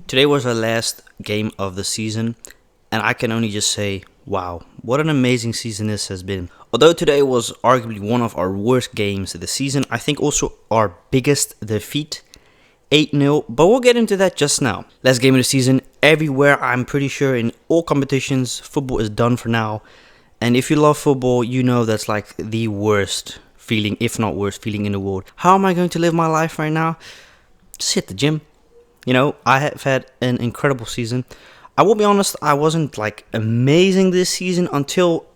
Today was our last game of the season, and I can only just say, wow, what an amazing season this has been. Although today was arguably one of our worst games of the season, I think also our biggest defeat, 8-0, but we'll get into that just now. Last game of the season, everywhere, I'm pretty sure in all competitions, football is done for now. And if you love football, you know that's like the worst feeling, if not worst feeling in the world. How am I going to live my life right now? Just hit the gym. I have had an incredible season. I will be honest, I wasn't like amazing this season until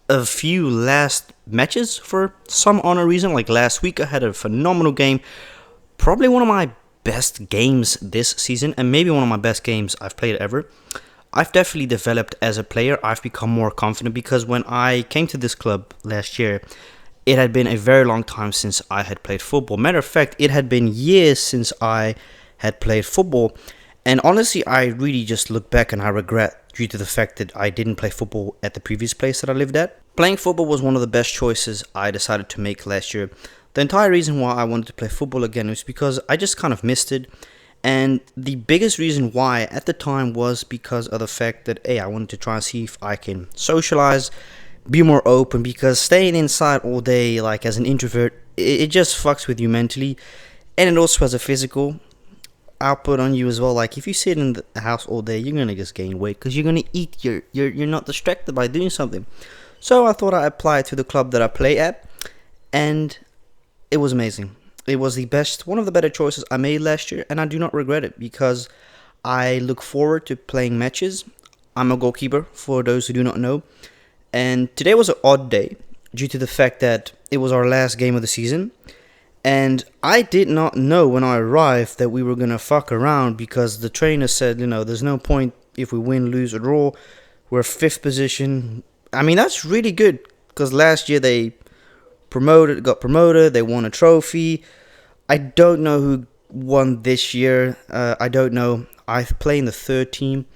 a few last matches for some unknown reason. Like last week, I had a phenomenal game. Probably one of my best games this season, and maybe one of my best games I've played ever. I've definitely developed as a player. I've become more confident because when I came to this club last year, it had been a very long time since I had played football. Matter of fact, it had been years since I had played football, and honestly I really just look back and I regret due to the fact that I didn't play football at the previous place that I lived at. Playing football was one of the best choices I decided to make last year. The entire reason why I wanted to play football again was because I just kind of missed it, and the biggest reason why at the time was because of the fact that I wanted to try and see if I can socialize, be more open, because staying inside all day like as an introvert, it just fucks with you mentally, and it also has a physical output on you as well. Like if you sit in the house all day, you're gonna just gain weight because you're gonna eat. You're not distracted by doing something. So I thought I'd apply it to the club that I play at, and it was amazing. It was the best, one of the better choices I made last year, and I do not regret it because I look forward to playing matches. I'm a goalkeeper, for those who do not know, and today was an odd day due to the fact that it was our last game of the season. And I did not know when I arrived that we were going to fuck around because the trainer said, there's no point if we win, lose, or draw. We're fifth position. I mean, that's really good because last year they got promoted. They won a trophy. I don't know who won this year. I don't know. I play in the third team,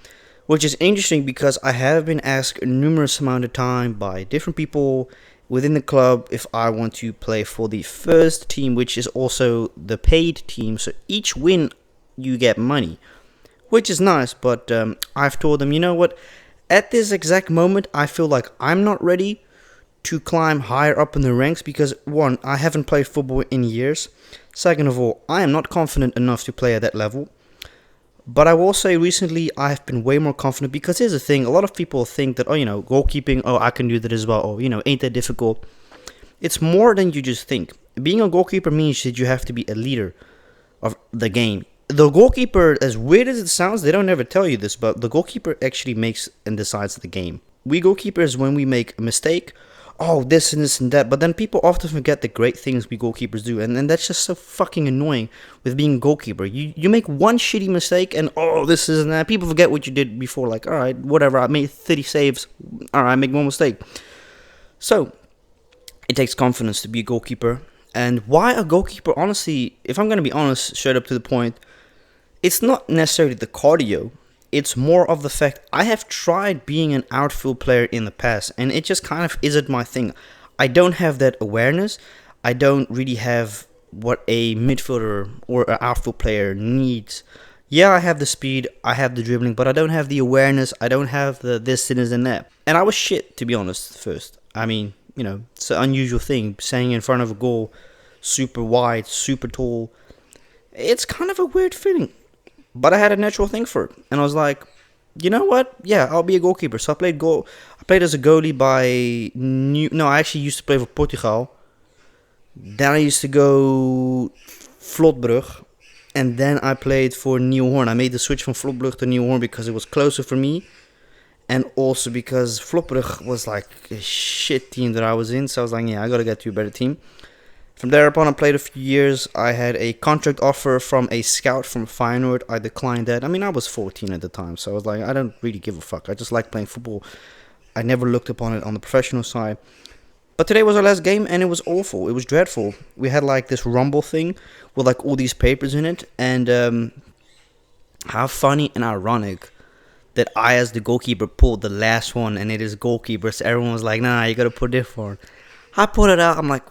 which is interesting because I have been asked a numerous amount of time by different people within the club if I want to play for the first team, which is also the paid team. So each win you get money, which is nice, but I've told them, you know what, at this exact moment I feel like I'm not ready to climb higher up in the ranks because one, I haven't played football in years. Second of all, I am not confident enough to play at that level. But I will say recently I've been way more confident because here's the thing. A lot of people think that, goalkeeping, I can do that as well. Or, ain't that difficult? It's more than you just think. Being a goalkeeper means that you have to be a leader of the game. The goalkeeper, as weird as it sounds, they don't ever tell you this, but the goalkeeper actually makes and decides the game. We goalkeepers, when we make a mistake, this and this and that. But then people often forget the great things we goalkeepers do. And that's just so fucking annoying with being a goalkeeper. You make one shitty mistake and, this isn't that. People forget what you did before. Like, all right, whatever. I made 30 saves. All right, I make one mistake. So, it takes confidence to be a goalkeeper. And why a goalkeeper? Honestly, if I'm going to be honest, straight up to the point, it's not necessarily the cardio. It's more of the fact I have tried being an outfield player in the past, and it just kind of isn't my thing. I don't have that awareness. I don't really have what a midfielder or an outfield player needs. Yeah, I have the speed, I have the dribbling, but I don't have the awareness. I don't have the this and that. And I was shit, to be honest, first. I mean, it's an unusual thing, saying in front of a goal, super wide, super tall. It's kind of a weird feeling. But I had a natural thing for it. And I was like, you know what? Yeah, I'll be a goalkeeper. So I played as a goalie I actually used to play for Portugal. Then I used to go Vlotbrug. And then I played for Nieuwhoorn. I made the switch from Vlotbrug to Nieuwhoorn because it was closer for me. And also because Vlotbrug was like a shit team that I was in. So I was like, yeah, I got to get to a better team. From there upon, I played a few years. I had a contract offer from a scout from Feyenoord. I declined that. I mean, I was 14 at the time, so I was like, I don't really give a fuck. I just like playing football. I never looked upon it on the professional side. But today was our last game, and it was awful. It was dreadful. We had like this rumble thing with like all these papers in it, and how funny and ironic that I, as the goalkeeper, pulled the last one, and it is goalkeeper. So everyone was like, nah, you gotta put this one. I pulled it out. I'm like,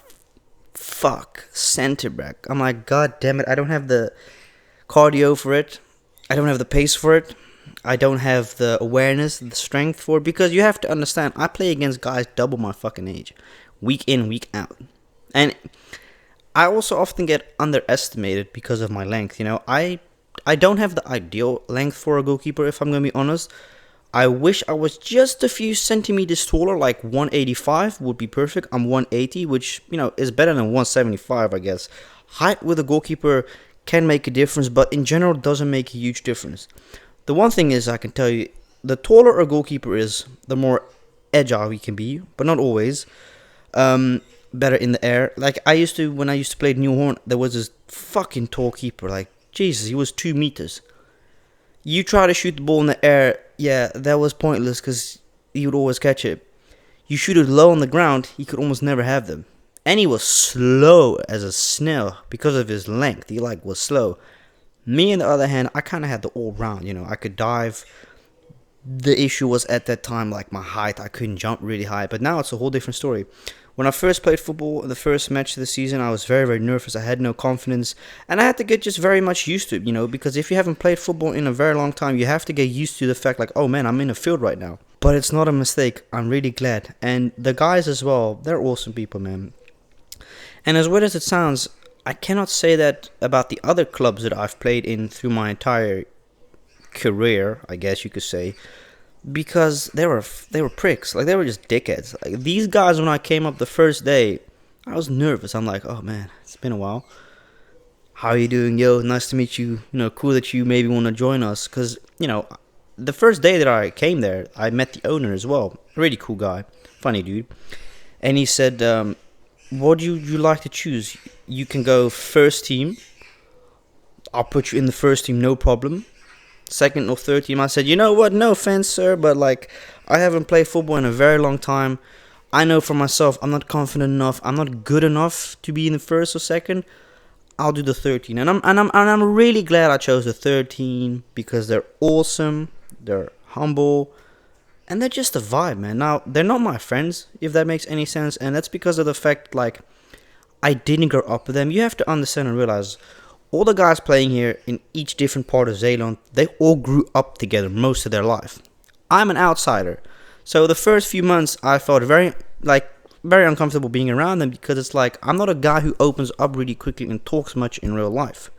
fuck, center back. I'm like, god damn it, I don't have the cardio for it. I don't have the pace for it. I don't have the awareness, the strength for it, because you have to understand, I play against guys double my fucking age, week in, week out. And I also often get underestimated because of my length. I don't have the ideal length for a goalkeeper, if I'm going to be honest. I wish I was just a few centimeters taller, like 185 would be perfect. I'm 180, which, is better than 175, I guess. Height with a goalkeeper can make a difference, but in general doesn't make a huge difference. The one thing is, I can tell you, the taller a goalkeeper is, the more agile he can be, but not always. Better in the air. Like when I used to play New Horn, there was this fucking tall keeper. Like, Jesus, he was 2 meters. You try to shoot the ball in the air, yeah, that was pointless because he would always catch it. You shoot it low on the ground, he could almost never have them. And he was slow as a snail because of his length. He was slow. Me, on the other hand, I kind of had the all round. I could dive. The issue was at that time, like, my height. I couldn't jump really high. But now it's a whole different story. When I first played football, the first match of the season, I was very, very nervous. I had no confidence. And I had to get just very much used to it, because if you haven't played football in a very long time, you have to get used to the fact, like, oh man, I'm in a field right now. But it's not a mistake. I'm really glad. And the guys as well, they're awesome people, man. And as weird as it sounds, I cannot say that about the other clubs that I've played in through my entire career, I guess you could say, because they were pricks. Like, they were just dickheads. Like, these guys, when I came up the first day, I was nervous. I'm like, oh man, it's been a while. How are you doing? Yo, nice to meet you. Cool that you maybe want to join us. Because, the first day that I came there, I met the owner as well. Really cool guy. Funny dude. And he said, what do you like to choose? You can go first team. I'll put you in the first team, no problem. Second or third team. I said, you know what? No offense, sir, but I haven't played football in a very long time. I know for myself, I'm not confident enough. I'm not good enough to be in the first or second. I'll do the third team, and I'm really glad I chose the third team because they're awesome. They're humble. And they're just a vibe, man. Now, they're not my friends, if that makes any sense. And that's because of the fact, I didn't grow up with them. You have to understand and realize, all the guys playing here in each different part of Zeeland, they all grew up together most of their life. I'm an outsider. So the first few months, I felt very uncomfortable being around them because it's I'm not a guy who opens up really quickly and talks much in real life.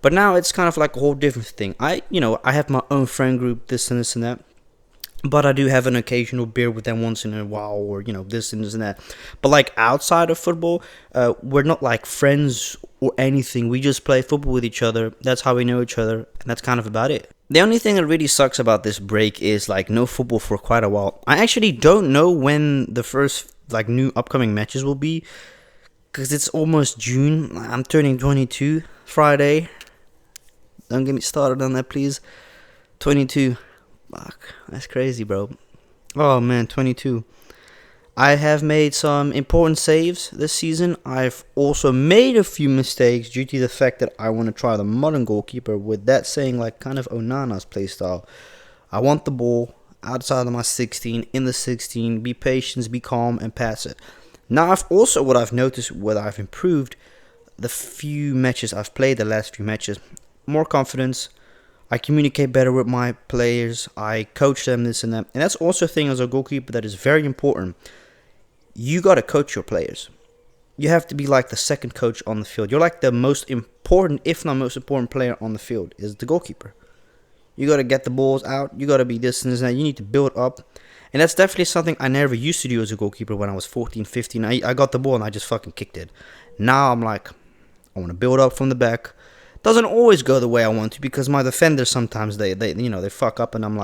But now it's kind of like a whole different thing. I have my own friend group, this and this and that. But I do have an occasional beer with them once in a while, or, this and this and that. But, outside of football, we're not, friends or anything. We just play football with each other. That's how we know each other, and that's kind of about it. The only thing that really sucks about this break is, no football for quite a while. I actually don't know when the first, new upcoming matches will be, because it's almost June. I'm turning 22 Friday. Don't get me started on that, please. 22. Fuck, that's crazy, bro. Oh man, 22. I have made some important saves this season. I've also made a few mistakes due to the fact that I want to try the modern goalkeeper. With that saying, kind of Onana's playstyle. I want the ball outside of my 16, in the 16, be patient, be calm, and pass it. Now, what I've noticed, what I've improved, the few matches I've played, the last few matches, more confidence. I communicate better with my players. I coach them, this and that. And that's also a thing as a goalkeeper that is very important. You got to coach your players. You have to be the second coach on the field. You're the most important, if not most important player on the field is the goalkeeper. You got to get the balls out. You got to be this and this and that. You need to build up. And that's definitely something I never used to do as a goalkeeper when I was 14, 15. I got the ball and I just fucking kicked it. Now I'm I want to build up from the back. Doesn't always go the way I want to because my defenders sometimes they fuck up and I'm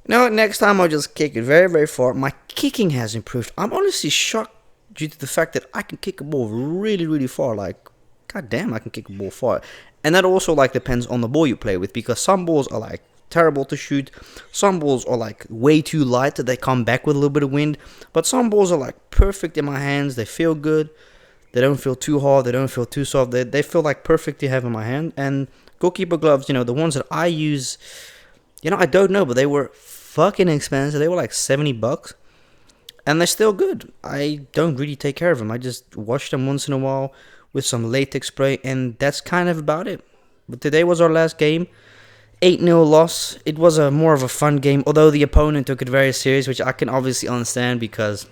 next time I'll just kick it very, very far. My kicking has improved. I'm honestly shocked due to the fact that I can kick a ball really, really far. God damn, I can kick a ball far. And that also depends on the ball you play with because some balls are terrible to shoot. Some balls are way too light that they come back with a little bit of wind. But some balls are perfect in my hands. They feel good. They don't feel too hard. They don't feel too soft. They feel perfect to have in my hand. And goalkeeper gloves, the ones that I use, I don't know, but they were fucking expensive. They were $70. And they're still good. I don't really take care of them. I just wash them once in a while with some latex spray. And that's kind of about it. But today was our last game. 8-0 loss. It was a more of a fun game, although the opponent took it very serious, which I can obviously understand because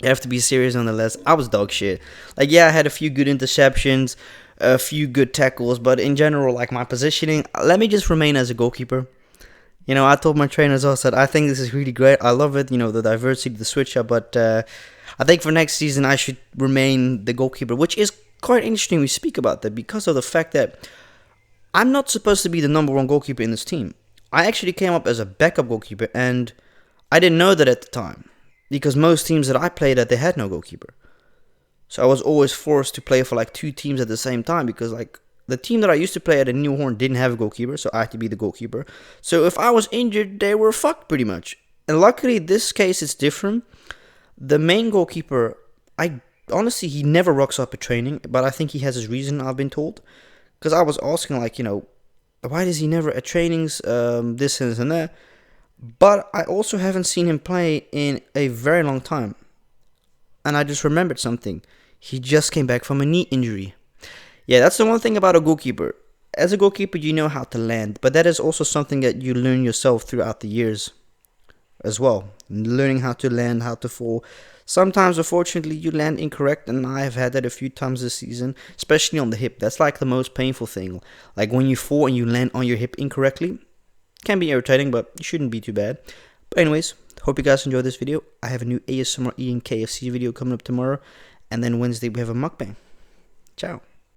you have to be serious nonetheless. I was dog shit. Like, yeah, I had a few good interceptions, a few good tackles, but in general, like, my positioning, let me just remain as a goalkeeper. You know, I told my trainers also that I think this is really great. I love it, you know, the diversity, the switch up, but I think for next season I should remain the goalkeeper, which is quite interesting we speak about that because of the fact that I'm not supposed to be the number one goalkeeper in this team. I actually came up as a backup goalkeeper, and I didn't know that at the time because most teams that I played at, they had no goalkeeper. So I was always forced to play for like two teams at the same time because like the team that I used to play at in New Horn didn't have a goalkeeper, so I had to be the goalkeeper. So if I was injured, they were fucked pretty much. And luckily, this case is different. The main goalkeeper, I honestly, he never rocks up at training, but I think he has his reason, I've been told. Because I was asking, like, you know, why does he never at trainings, this and that? But I also haven't seen him play in a very long time. And I just remembered something. He just came back from a knee injury. Yeah, that's the one thing about a goalkeeper. As a goalkeeper, you know how to land, but that is also something that you learn yourself throughout the years as well. Learning how to land, how to fall. Sometimes, unfortunately, you land incorrect, and I have had that a few times this season, especially on the hip. That's like the most painful thing. Like when you fall and you land on your hip incorrectly, can be irritating, but it shouldn't be too bad. But anyways, hope you guys enjoyed this video. I have a new ASMR eating KFC video coming up tomorrow, and then Wednesday we have a mukbang. Ciao.